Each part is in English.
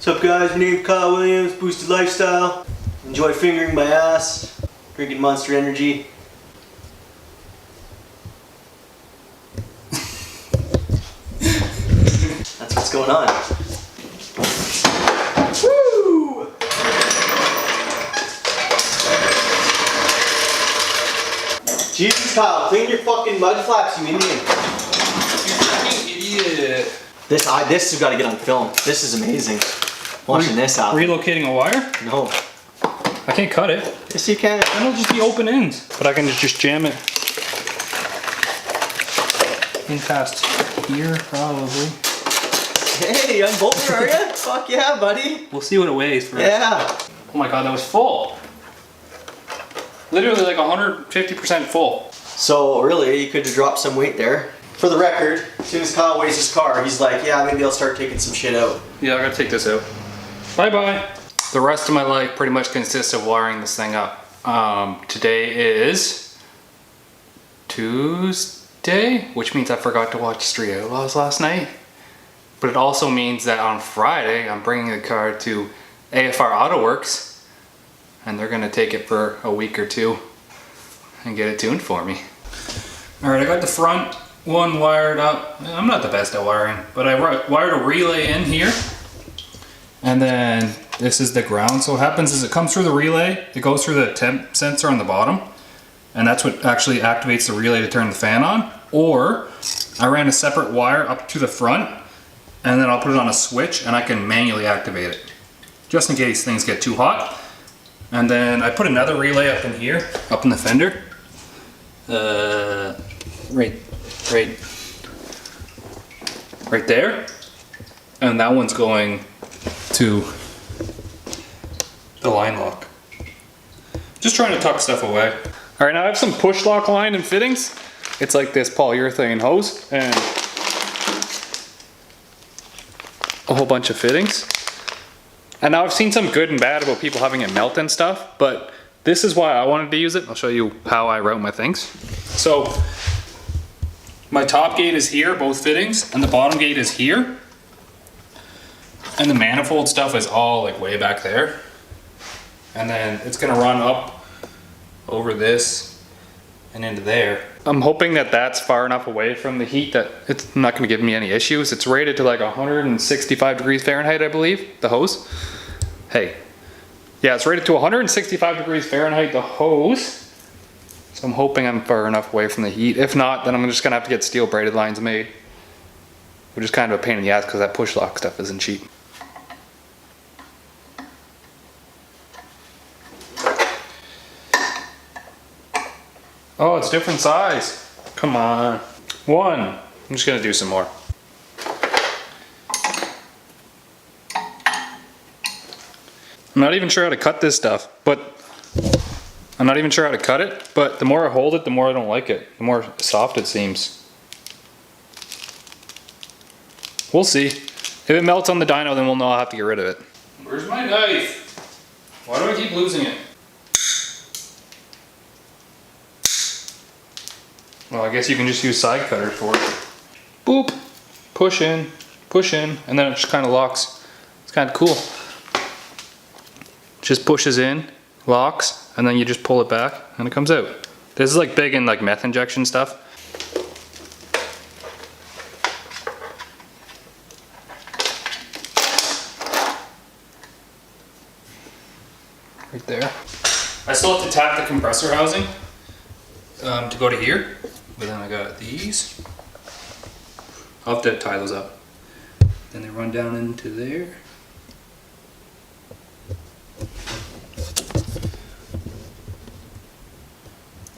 What's up guys, my name's Kyle Williams, Boosted Lifestyle. Enjoy fingering my ass, drinking Monster Energy. That's what's going on. Woo! Jesus Kyle, clean your fucking mud flaps, you Indian. You fucking idiot. This has got to get on film. This is amazing. Watching this out. Relocating a wire? No. I can't cut it. Yes, you can. Then it'll just be open ends. But I can just jam it in past here, probably. Hey, unbolting, are ya? Fuck yeah, buddy. We'll see what it weighs first. Yeah. Oh my god, that was full. Literally like 150% full. So really, you could have dropped some weight there. For the record, as soon as Kyle weighs his car, he's like, yeah, maybe I'll start taking some shit out. Yeah, I gotta take this out. Bye-bye. The rest of my life pretty much consists of wiring this thing up. Today is Tuesday, which means I forgot to watch Street Outlaws last night. But it also means that on Friday, I'm bringing the car to AFR Auto Works, and they're gonna take it for a week or two and get it tuned for me. All right, I got the front one wired up. I'm not the best at wiring, but I wired a relay in here. And then this is the ground. So what happens is it comes through the relay, it goes through the temp sensor on the bottom, and that's what actually activates the relay to turn the fan on. Or I ran a separate wire up to the front, and then I'll put it on a switch and I can manually activate it, just in case things get too hot. And then I put another relay up in here, up in the fender. Right there. And that one's going to the line lock. Just trying to tuck stuff away. All right, now I have some push lock line and fittings. It's like this polyurethane hose and a whole bunch of fittings. And now I've seen some good and bad about people having it melt and stuff, but this is why I wanted to use it. I'll show you how I route my things. So my top gate is here, both fittings, and the bottom gate is here. And the manifold stuff is all like way back there. And then it's gonna run up over this and into there. I'm hoping that that's far enough away from the heat that it's not gonna give me any issues. It's rated to like 165 degrees Fahrenheit, I believe, the hose. Hey, yeah, it's rated to 165 degrees Fahrenheit, the hose. So I'm hoping I'm far enough away from the heat. If not, then I'm just gonna have to get steel braided lines made, which is kind of a pain in the ass because that push lock stuff isn't cheap. Oh, it's different size. Come on. One. I'm just gonna do some more. I'm not even sure how to cut this stuff, but I'm not even sure how to cut it, but the more I hold it, the more I don't like it. The more soft it seems. We'll see. If it melts on the dyno, then we'll know I'll have to get rid of it. Where's my knife? Why do I keep losing it? Well, I guess you can just use side cutters for it. Boop, push in, and then it just kind of locks. It's kind of cool. Just pushes in, locks, and then you just pull it back and it comes out. This is like big in like meth injection stuff. Right there. I still have to tap the compressor housing to go to here, but then I got these. I'll have to tie those up. Then they run down into there.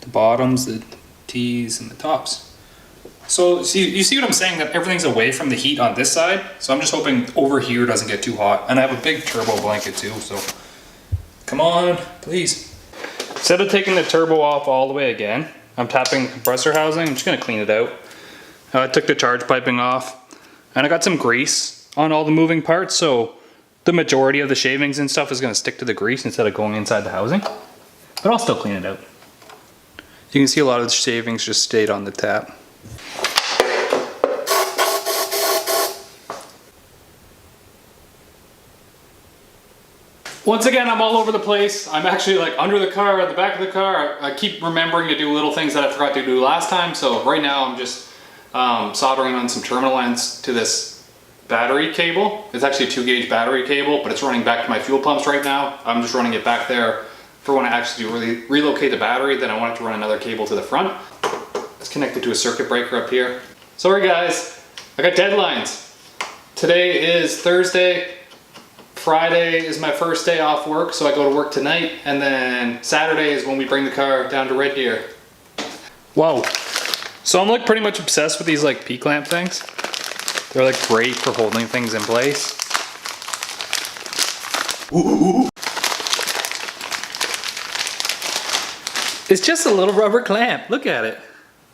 The bottoms, the T's, and the tops. So you see what I'm saying, that everything's away from the heat on this side, so I'm just hoping over here doesn't get too hot. And I have a big turbo blanket too, so come on, please. Instead of taking the turbo off all the way again, I'm tapping the compressor housing. I'm just gonna clean it out. I took the charge piping off, and I got some grease on all the moving parts, so the majority of the shavings and stuff is gonna stick to the grease instead of going inside the housing. But I'll still clean it out. You can see a lot of the shavings just stayed on the tap. Once again, I'm all over the place. I'm actually like under the car, at the back of the car. I keep remembering to do little things that I forgot to do last time. So right now I'm just soldering on some terminal ends to this battery cable. It's actually a 2-gauge battery cable, but it's running back to my fuel pumps right now. I'm just running it back there for when I actually do relocate the battery. Then I want it to run another cable to the front. It's connected to a circuit breaker up here. Sorry guys, I got deadlines. Today is Thursday. Friday is my first day off work, so I go to work tonight, and then Saturday is when we bring the car down to Red Deer. Whoa. So I'm like pretty much obsessed with these like P-clamp things. They're like great for holding things in place. Ooh. It's just a little rubber clamp, look at it.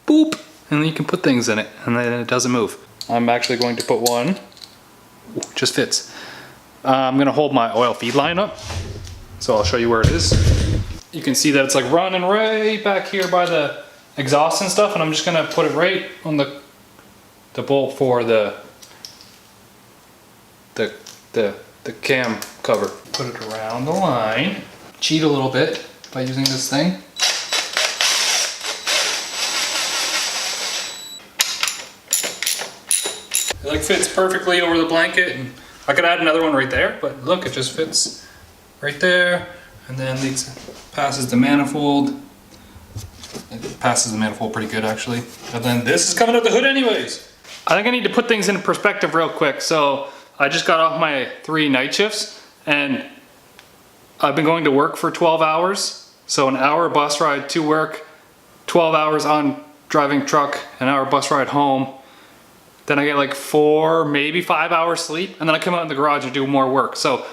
Boop, and then you can put things in it, and then it doesn't move. I'm actually going to put one, ooh, just fits. I'm gonna hold my oil feed line up, so I'll show you where it is. You can see that it's like running right back here by the exhaust and stuff, and I'm just gonna put it right on the bolt for the cam cover. Put it around the line. Cheat a little bit by using this thing. It like fits perfectly over the blanket, and I could add another one right there, but look, it just fits right there, and then it passes the manifold. It passes the manifold pretty good actually. And then this is coming out the hood anyways. I think I need to put things in perspective real quick. So I just got off my 3 night shifts, and I've been going to work for 12 hours. So an hour bus ride to work, 12 hours on driving truck, an hour bus ride home. Then I get like 4, maybe 5 hours sleep, and then I come out in the garage and do more work. So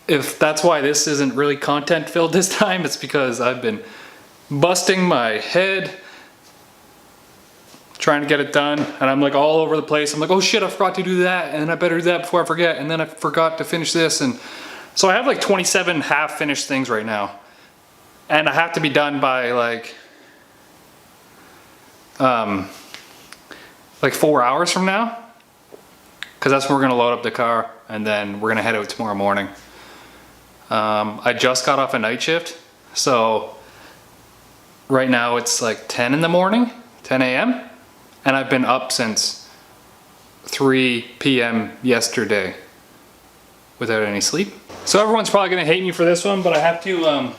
if that's why this isn't really content filled this time, it's because I've been busting my head trying to get it done, and I'm like all over the place. I'm like, oh shit, I forgot to do that, and I better do that before I forget, and then I forgot to finish this. And so I have like 27 half finished things right now, and I have to be done by like 4 hours from now, because that's when we're gonna load up the car, and then we're gonna head out tomorrow morning. I just got off a night shift, so right now it's like 10 in the morning, 10 a.m. and I've been up since 3 p.m. yesterday without any sleep. So everyone's probably gonna hate me for this one, but I have to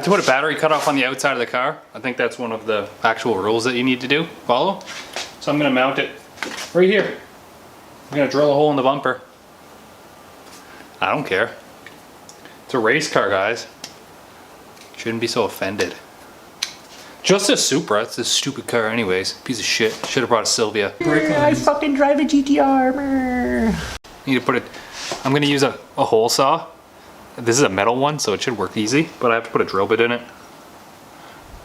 put a battery cutoff on the outside of the car. I think that's one of the actual rules that you need to follow. So I'm gonna mount it right here. I'm gonna drill a hole in the bumper. I don't care. It's a race car, guys. Shouldn't be so offended. Just a Supra, it's a stupid car anyways. Piece of shit. Should have brought a Sylvia. I fucking drive a GTR. Need to put it, I'm gonna use a hole saw. This is a metal one, so it should work easy, but I have to put a drill bit in it.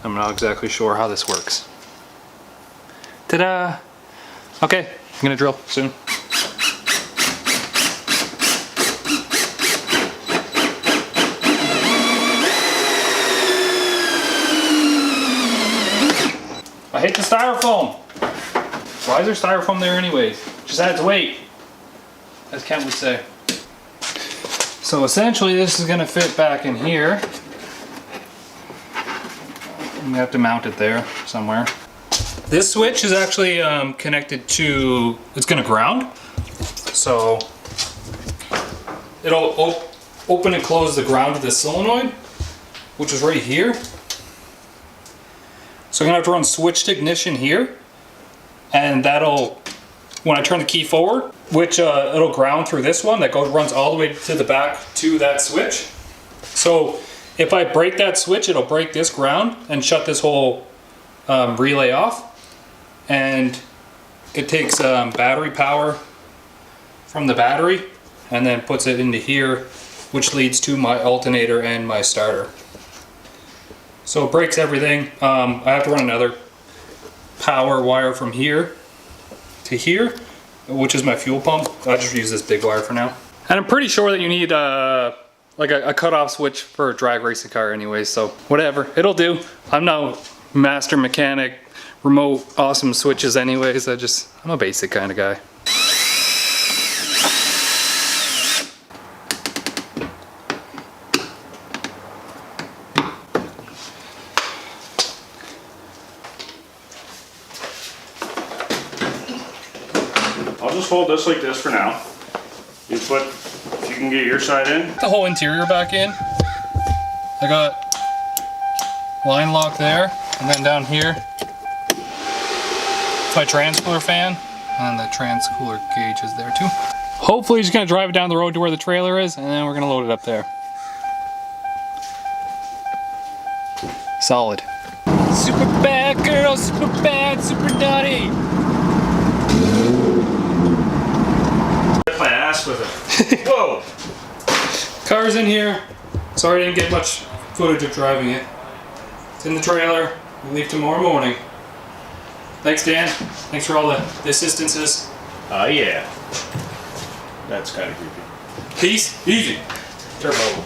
I'm not exactly sure how this works. Ta-da! Okay, I'm gonna drill soon. I hate the styrofoam. Why is there styrofoam there anyways? Just adds weight, as Kent would say. So essentially this is gonna fit back in here. I'm gonna have to mount it there somewhere. This switch is actually connected to, it's gonna ground. So it'll open and close the ground of the solenoid, which is right here. So I'm gonna have to run switch to ignition here, and that'll, when I turn the key forward, which it'll ground through this one that runs all the way to the back to that switch. So if I break that switch, it'll break this ground and shut this whole relay off. And it takes battery power from the battery and then puts it into here, which leads to my alternator and my starter. So it breaks everything. I have to run another power wire from here to here, which is my fuel pump. I just use this big wire for now. And I'm pretty sure that you need like a cutoff switch for a drag racing car anyway, so whatever, it'll do. I'm no master mechanic, remote awesome switches anyways. I'm a basic kind of guy. I'll just hold this like this for now. You put, if you can get your side in. The whole interior back in. I got line lock there, and then down here, it's my trans-cooler fan, and the trans-cooler gauge is there too. Hopefully just gonna drive it down the road to where the trailer is, and then we're gonna load it up there. Solid. Super bad girl, super bad, super naughty. My ass with it. Whoa! Car's in here. Sorry I didn't get much footage of driving it. It's in the trailer. We'll leave tomorrow morning. Thanks, Dan. Thanks for all the assistances. Oh yeah. That's kind of creepy. Peace. Easy. Turbo.